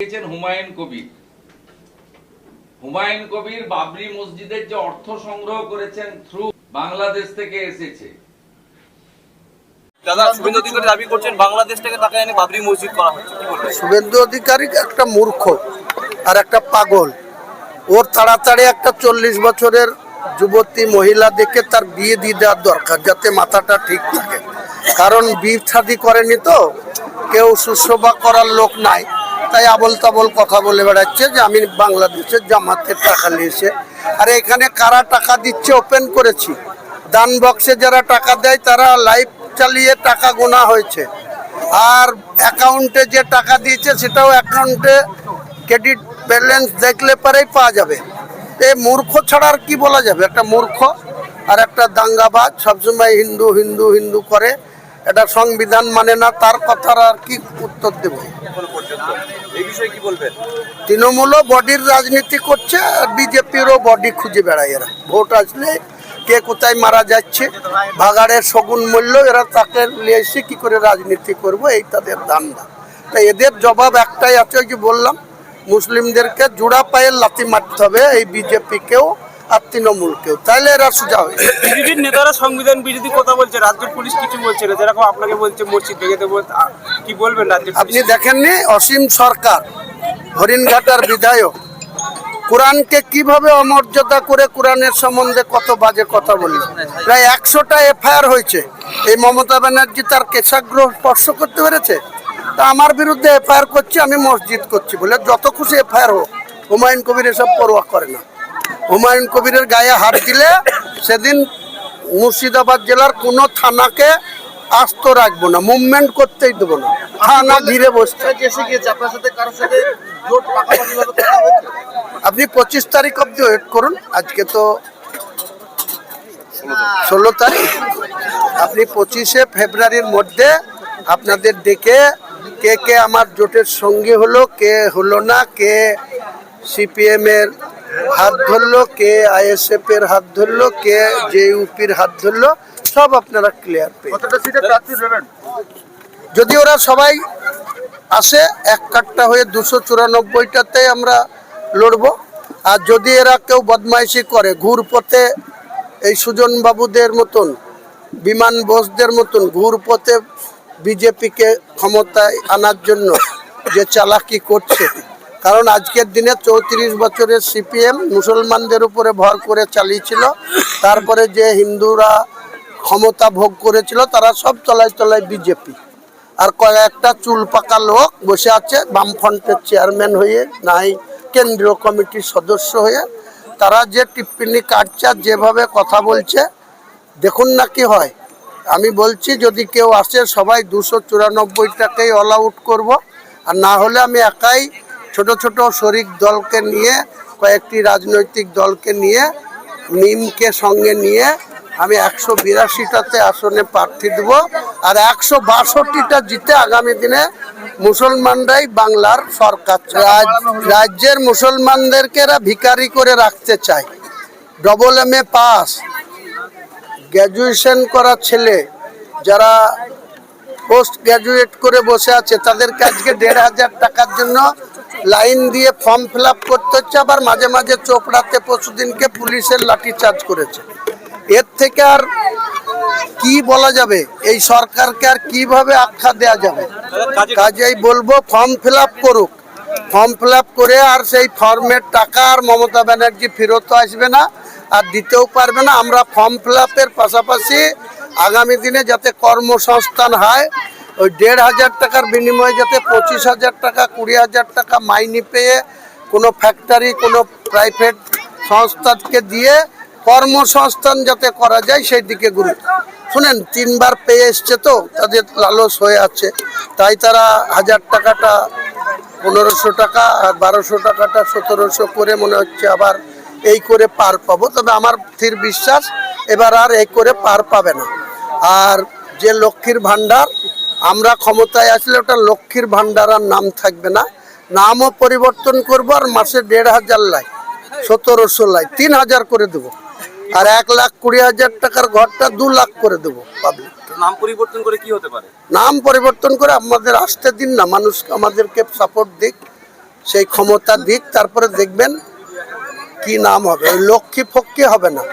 লিখেছেন হুমায়ুন কবির। হুমায়ুন কবির বাবরি মসজিদের যে অর্থ সংগ্রহ করেছেন থ্রু বাংলাদেশ থেকে এসেছে। দাদা, শুভেন্দু অধিকারী দাবি করছেন বাংলাদেশ থেকে টাকা এনে বাবরি মসজিদ করা হচ্ছে, কি বলবেন? শুভেন্দু অধিকারী একটা মূর্খ আর একটা পাগল। ওর তাড়াতাড়ি একটা 40 বছরের যুবতী মহিলা দেখে তার বিয়ে দিয়ে দেওয়ার দরকার, যাতে মাথাটা ঠিক থাকে। কারণ বিয়ে শাদী করেনি তো, কেউ সুসভা করার লোক নাই, তাই আবল তাবল কথা বলে বেড়াচ্ছে যে আমি বাংলাদেশের জামাতের টাকা নিয়েছে। আর এখানে কারা টাকা দিচ্ছে ওপেন করেছি। দান বক্সে যারা টাকা দেয় তারা লাইভ চালিয়ে টাকা গোনা হয়েছে, আর অ্যাকাউন্টে যে টাকা দিয়েছে সেটাও অ্যাকাউন্টে ক্রেডিট ব্যালেন্স দেখলে পরেই পাওয়া যাবে। এই মূর্খ ছাড়া আর কি বলা যাবে? একটা মূর্খ আর একটা দাঙ্গাবাজ, সবসময় হিন্দু হিন্দু হিন্দু করে, এটা সংবিধান মানে না, তার কথার আর কি উত্তর দেব? এই বিষয়ে কি বলবেন? তৃণমূলও বডির রাজনীতি করছে আর বিজেপিরও বডি খুঁজে বেড়ায় এরা। ভোট আসলে কে কোথায় মারা যাচ্ছে, ভাগাড়ের শগুন মূল্য, এরা তাকে নিয়ে এসে কী করে রাজনীতি করবো, এই তাদের ধান্দা। তাই এদের জবাব একটাই আছে, ওই যে বললাম, মুসলিমদেরকে জোড়া পায়ে লাথি মারতে হবে, এই বিজেপিকেও আর তৃণমূলকেও, তাইলে এরা সোজা হবে। বিজেপির নেতারা সংবিধান বিরোধী কথা বলছে, রাজ্যের পুলিশ কিছু বলছে না, যেরকম আপনাকে বলছে মসজিদ ভেঙে দেবো, কি বলবেন? রাজ্যের আপনি দেখেননি অসীম সরকার, হরিণঘাটার বিধায়ক, কোরআনকে কিভাবে অমর্যাদা করে কোরআনের সম্বন্ধে কত বাজে কথা বলল। প্রায় 100টা এফআইআর হয়েছে। এই মমতা ব্যানার্জি তার কেশাগ্রহ স্পর্শ করতে পেরেছে? তা আমার বিরুদ্ধে এফআইআর করছি, আমি মসজিদ করছি বলে, যত খুশি এফআইআর হোক, হুমায়ুন কবির এসব পরোয়া করে না। হুমায়ুন কবিরের গায়ে হাত দিলে সেদিন মুর্শিদাবাদ জেলার কোনো থানাকে আস্ত রাখবো না, মুভমেন্ট করতেই দেবো না, থানা ঘিরে বসতে। আপনি 25 তারিখ অব্দি ওয়েট করুন, আজকে তো 16 তারিখ, আপনি 25শে ফেব্রুয়ারির মধ্যে আপনাদের ডেকে কে কে আমার জোটের সঙ্গী হলো, কে হলো না, কে সিপিএম এর হাত ধরলো, কে আইএসএফ এর হাত ধরলো, কে জেইউপির হাত ধরলো, সব আপনারা ক্লিয়ার পেয়ে। যদি ওরা সবাই আসে এক কাট্টা হয়ে 294টাতে আমরা লড়বো। আর যদি এরা কেউ বদমাইশি করে ঘুর পথে, এই সুজন বাবুদের মতন, বিমান বোসদের মতন ঘুর পথে বিজেপিকে ক্ষমতায় আনার জন্য যে চালাকি করছে, কারণ আজকের দিনে 34 বছরের সিপিএম মুসলমানদের উপরে ভর করে চালিয়েছিল, তারপরে যে হিন্দুরা ক্ষমতা ভোগ করেছিল, তারা সব তলায় তলায় বিজেপি। আর কয়েকটা চুল পাকা লোক বসে আছে বামফ্রন্টের চেয়ারম্যান হয়ে, নাই কেন্দ্রীয় কমিটির সদস্য হয়ে, তারা যে টিপ্পনি কাটছে, যেভাবে কথা বলছে, দেখুন না কি হয়। আমি বলছি যদি কেউ আসে সবাই 294টাকেই অল আউট করবো, আর না হলে আমি একাই ছোট ছোট শরিক দলকে নিয়ে, কয়েকটি রাজনৈতিক দলকে নিয়ে, মিমকে সঙ্গে নিয়ে আমি 182টাতে আসনে প্রার্থী দেবো, আর 162টা জিতে আগামী দিনে মুসলমানরাই বাংলার সরকার। রাজ্যের মুসলমানদেরকে এরা ভিখারি করে রাখতে চায়। AA পাস, গ্র্যাজুয়েশন করা ছেলে যারা পোস্ট গ্র্যাজুয়েট করে বসে আছে, তাদেরকে আজকে 1,500 টাকার জন্য লাইন দিয়ে ফর্ম ফিল আপ করতে হচ্ছে। আবার মাঝে মাঝে চোপড়াতে পরশুদিনকে পুলিশের লাঠিচার্জ করেছে। এর থেকে আর কি বলা যাবে? এই সরকারকে আর কিভাবে আখ্যা দেওয়া যাবে? কাজেই বলবো ফর্ম ফিল আপ করুক, ফর্ম ফিল আপ করে আর সেই ফর্মের টাকা আর মমতা ব্যানার্জি ফেরত আসবে না, আর দিতেও পারবে না। আমরা ফর্ম ফিল আপের পাশাপাশি আগামী দিনে যাতে কর্মসংস্থান হয়, ওই 1,500 টাকার বিনিময়ে যাতে 25,000 টাকা 20,000 টাকা মাইনে পেয়ে কোনো ফ্যাক্টরি, কোনো প্রাইভেট সংস্থাকে দিয়ে কর্মসংস্থান যাতে করা যায়, সেই দিকে গুরুত্ব। শুনেন, 3বার পেয়ে এসছে তো, তাদের লালস হয়ে আছে, তাই তারা 1000 টাকাটা 1500 টাকা আর 1200 টাকাটা 1700 করে মনে হচ্ছে আবার এই করে পার পাবো। তবে আমার স্থির বিশ্বাস এবার আর এই করে পার পাবে না। আর যে লক্ষ্মীর ভাণ্ডার, আমরা ক্ষমতায় আসলে ওটা লক্ষ্মীর ভাণ্ডার আর নাম থাকবে না, নামও পরিবর্তন করবো, আর মাসে 1,500 লাই, 1700 লাই, 3,000 করে দেবো, আর 1,20,000 টাকার ঘরটা 2 লাখ করে দেবো পাবলিক। নাম পরিবর্তন করে কি হতে পারে? নাম পরিবর্তন করে আমাদের আসতে দিন না, মানুষ আমাদেরকে সাপোর্ট দিক, সেই ক্ষমতা দিক, তারপরে দেখবেন কি নাম হবে। ওই লক্ষ্মী ফক্কি হবে না,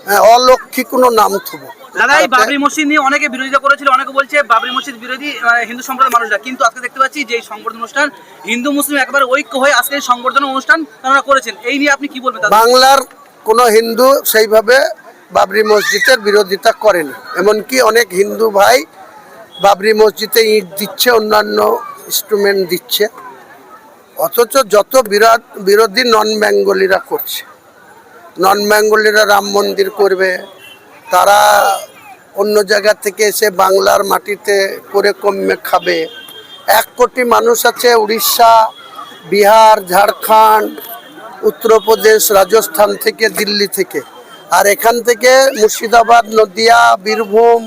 হ্যাঁ, অলক্ষ্মী কোনো নাম থুব। দাদা, এই বাবরি মসজিদ নিয়ে অনেকে বিরোধিতা করেছিল, অনেকে বলছে বাবরি মসজিদ বিরোধী হিন্দু সম্প্রদায়ের মানুষরা, কিন্তু আজকে দেখতে পাচ্ছি যে এই সংবর্ধনা অনুষ্ঠান হিন্দু মুসলিম একবার ঐক্য হয়ে আজকে এই সংবর্ধনা অনুষ্ঠান তারা করেছেন, এই নিয়ে আপনি কি বলবেন? বাংলার কোনো হিন্দু সেইভাবে বাবরি মসজিদের বিরোধিতা করেনি, এমনকি অনেক হিন্দু ভাই বাবরি মসজিদে ইট দিচ্ছে, অন্যান্য ইনস্ট্রুমেন্ট দিচ্ছে, অথচ যত বিরোধী নন বেঙ্গলিরা করছে। নন বেঙ্গলিরা রাম মন্দির করবে, তারা অন্য জায়গা থেকে এসে বাংলার মাটিতে করে কমে খাবে। 1 কোটি মানুষ আছে উড়িষ্যা, বিহার, ঝাড়খণ্ড, উত্তরপ্রদেশ, রাজস্থান থেকে, দিল্লি থেকে, আর এখান থেকে মুর্শিদাবাদ, নদিয়া, বীরভূম,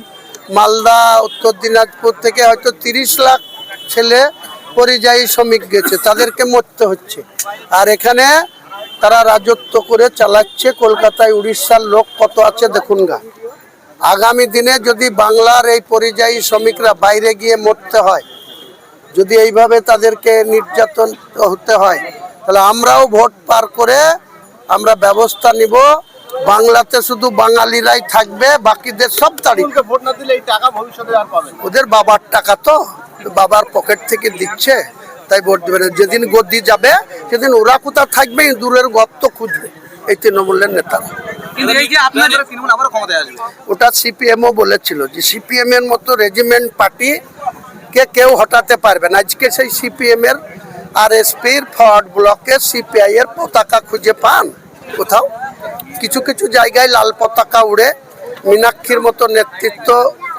মালদা, উত্তর দিনাজপুর থেকে হয়তো 30 লাখ ছেলে পরিযায়ী শ্রমিক গেছে, তাদেরকে মরতে হচ্ছে। আর এখানে তারা রাজত্ব করে চালাচ্ছে। কলকাতায় উড়িষ্যার লোক কত আছে দেখুন গা। আগামী দিনে যদি বাংলার এই পরিযায়ী শ্রমিকরা বাইরে গিয়ে মরতে হয়, যদি এইভাবে তাদেরকে নির্যাতন হতে হয়, তাহলে আমরাও ভোট পার করে আমরা ব্যবস্থা নিব। বাংলাতে শুধু বাঙালিরাই থাকবে, বাকিদের সব তারিখ। ভোট না দিলে এই টাকা ভবিষ্যতে আর পাবেন? ওদের বাবার টাকা তো, বাবার পকেট থেকে দিচ্ছে, তাই ভোট দেবে না। যেদিন গদ্দি যাবে সেদিন ওরা কোথা থাকবে, দূরের গর্ত খুঁজবে এই তৃণমূলের নেতারা। কিন্তু এই যে আপনাদের তৃণমূল আবারও ক্ষমতায় আসবে, ওটা সিপিএমও বলেছিল যে সিপিএম এর মতো রেজিমেন্ট পার্টি কে কেউ হটাতে পারবে না। আজকে সেই সিপিএম এর আরএসপির ফরওয়ার্ড ব্লকে সিপিআই এর পতাকা খুঁজে পান কোথাও? কিছু কিছু জায়গায় লাল পতাকা উড়ে, মীনাক্ষীর মতো নেতৃত্ব,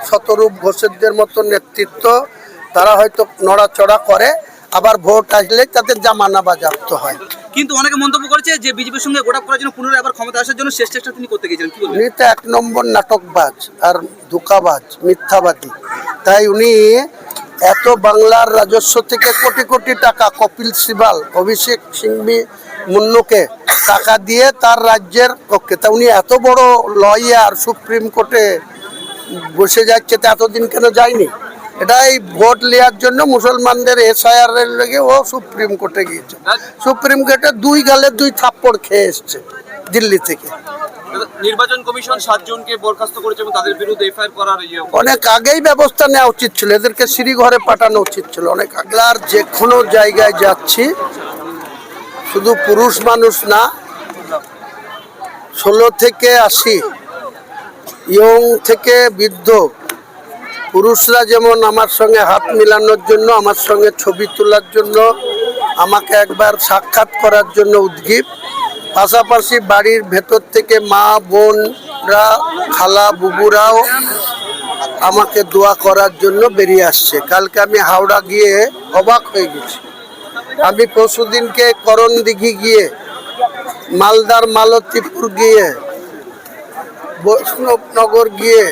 শতরূপ ঘোষেরদের মতো নেতৃত্ব, তারা হয়তো নড়াচড়া করে, আবার ভোট আসলে তাদের জামানা বাজেয়াপ্ত হয়। কিন্তু অনেকে মন্তব্য করেছে যে বিজেপির সঙ্গে গোটা করার জন্য পুনরায় আবার ক্ষমতা আসার জন্য শেষ চেষ্টা তিনি করতে গিয়েছিলেন, কি বলবেন? উনি তো 1 নম্বর নাটকবাজ আর ধোঁকাবাজ, মিথ্যাবাদী। তাই উনি এত বাংলার রাজস্ব থেকে কোটি কোটি টাকা কপিল সিবাল, অভিষেক সিংভি মুন্নুকে টাকা দিয়ে তার রাজ্যের পক্ষে, তা উনি এত বড় লয়ার, সুপ্রিম কোর্টে বসে যাচ্ছে, তা এতদিন কেন যায়নি? এটাই ভোট নেওয়ার জন্য মুসলমানদের এসআইআর এর লেগে ও সুপ্রিম কোর্টে গিয়েছে। সুপ্রিম কোর্টে 2 গালে 2 থাপ্পড় খেয়ে এসছে দিল্লি থেকে। নির্বাচন কমিশন 7 জনকে বরখাস্ত করেছে এবং তাদের বিরুদ্ধে এফআইআর করার অনেক আগেই ব্যবস্থা নেওয়া উচিত ছিল, এদেরকে সিঁড়িঘরে পাঠানো উচিত ছিল অনেক আগে। আর যে কোনো জায়গায় যাচ্ছি, শুধু পুরুষ মানুষ না, 16 থেকে 80, ইয়ং থেকে বৃদ্ধ, পুরুষরা যেমন আমার সঙ্গে হাত মিলানোর জন্য, আমার সঙ্গে ছবি তোলার জন্য, আমাকে একবার সাক্ষাৎ করার জন্য উদ্গ্রীব, পাশাপাশি বাড়ির ভেতর থেকে মা, বোনরা, খালা, বুবুরাও আমাকে দোয়া করার জন্য বেরিয়ে আসছে। কালকে আমি হাওড়া গিয়ে অবাক হয়ে গেছি। আমি পরশুদিনকে করণদিঘি গিয়ে, মালদার মালতীপুর গিয়ে, বৈষ্ণবনগর গিয়ে,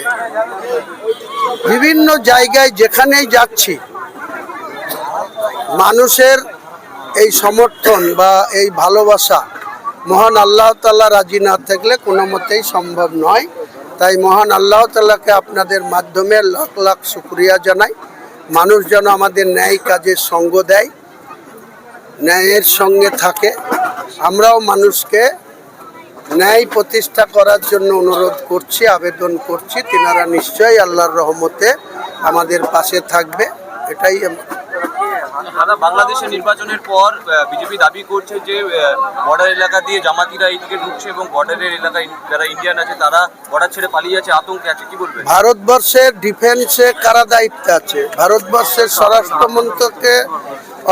বিভিন্ন জায়গায় যেখানেই যাচ্ছি, মানুষের এই সমর্থন বা এই ভালোবাসা মহান আল্লাহ তাআলা রাজি না থাকলে কোনো মতেই সম্ভব নয়। তাই মহান আল্লাহ তাআলাকে আপনাদের মাধ্যমে লাখ লাখ শুকরিয়া জানাই। মানুষ যেন আমাদের ন্যায় কাজের সঙ্গ দেয়, ন্যায়ের সঙ্গে থাকে। আমরাও মানুষকে ন্যায় প্রতিষ্ঠা করার জন্য অনুরোধ করছি, আবেদন করছি। তিনারা নিশ্চয়ই আল্লাহর রহমতে আমাদের পাশে থাকবে, এটাই। দাদা, বাংলাদেশের নির্বাচনের পর বিজেপি দাবি করছে যে বর্ডার এলাকা দিয়ে জামাতিরা এইদিকে ঢুকছে এবং বর্ডারের এলাকায় যারা ইন্ডিয়ান আছে তারা বর্ডার ছেড়ে পালিয়ে যাচ্ছে, আতঙ্কে আছে, কি বলবেন? ভারতবর্ষের ডিফেন্সে কারা দায়িত্বে আছে? ভারতবর্ষের স্বরাষ্ট্রমন্ত্রকে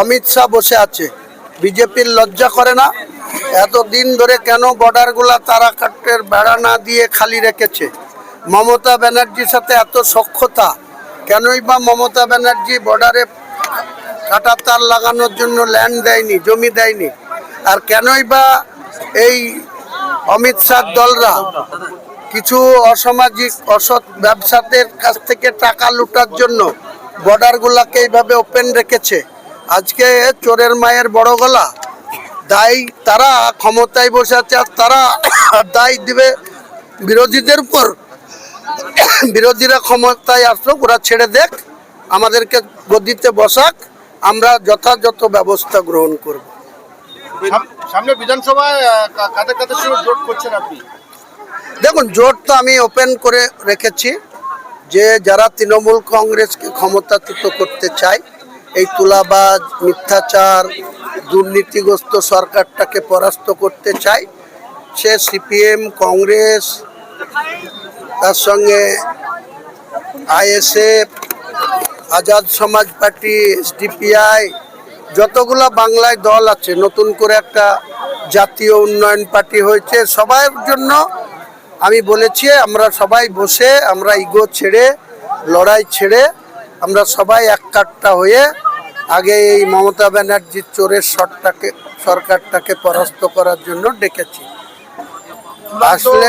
অমিত শাহ বসে আছে। বিজেপির লজ্জা করে না? এতদিন ধরে কেন বর্ডারগুলা তারা কাটের বেড়া না দিয়ে খালি রেখেছে? মমতা ব্যানার্জির সাথে এত সখ্যতা কেনই বা মমতা ব্যানার্জি বর্ডারে কাটা তার লাগানোর জন্য ল্যান্ড দেয়নি, জমি দেয়নি? আর কেনই বা এই অমিত শাহ দলরা কিছু অসামাজিক অসৎ ব্যবসাদের কাছ থেকে টাকা লুটার জন্য বর্ডারগুলোকে এইভাবে ওপেন রেখেছে? আজকে চোরের মায়ের বড় গলা, দায় তারা ক্ষমতায় বসে আছে, আর তারা দায় দিবে বিরোধীদের উপর। বিরোধীরা ক্ষমতায় আসলো, ওরা ছেড়ে দেখ, আমাদেরকে গদিতে বসাক, আমরা যথাযথ ব্যবস্থা গ্রহণ করব। সামনে বিধানসভায় কাদের কাদের সঙ্গে জোট করছেন আপনি? দেখুন, জোট তো আমি ওপেন করে রেখেছি যে যারা তৃণমূল কংগ্রেসকে ক্ষমতাচ্যুত করতে চায়, এই তুলাবাজ মিথ্যাচার দুর্নীতিগ্রস্ত সরকারটাকে পরাস্ত করতে চায়, সে সিপিএম, কংগ্রেস, তার সঙ্গে আইএসএফ, আজাদ সমাজ পার্টি, এসডিপিআই, যতগুলো বাংলায় দল আছে, নতুন করে একটা জাতীয় উন্নয়ন পার্টি হয়েছে, সবার জন্য আমি বলেছি আমরা সবাই বসে, আমরা ইগো ছেড়ে, লড়াই ছেড়ে, আমরা সবাই এক কাট্টা হয়ে আগে এই মমতা ব্যানার্জির চোরের সরকারটাকে পরাস্ত করার জন্য ডেকেছি। আসলে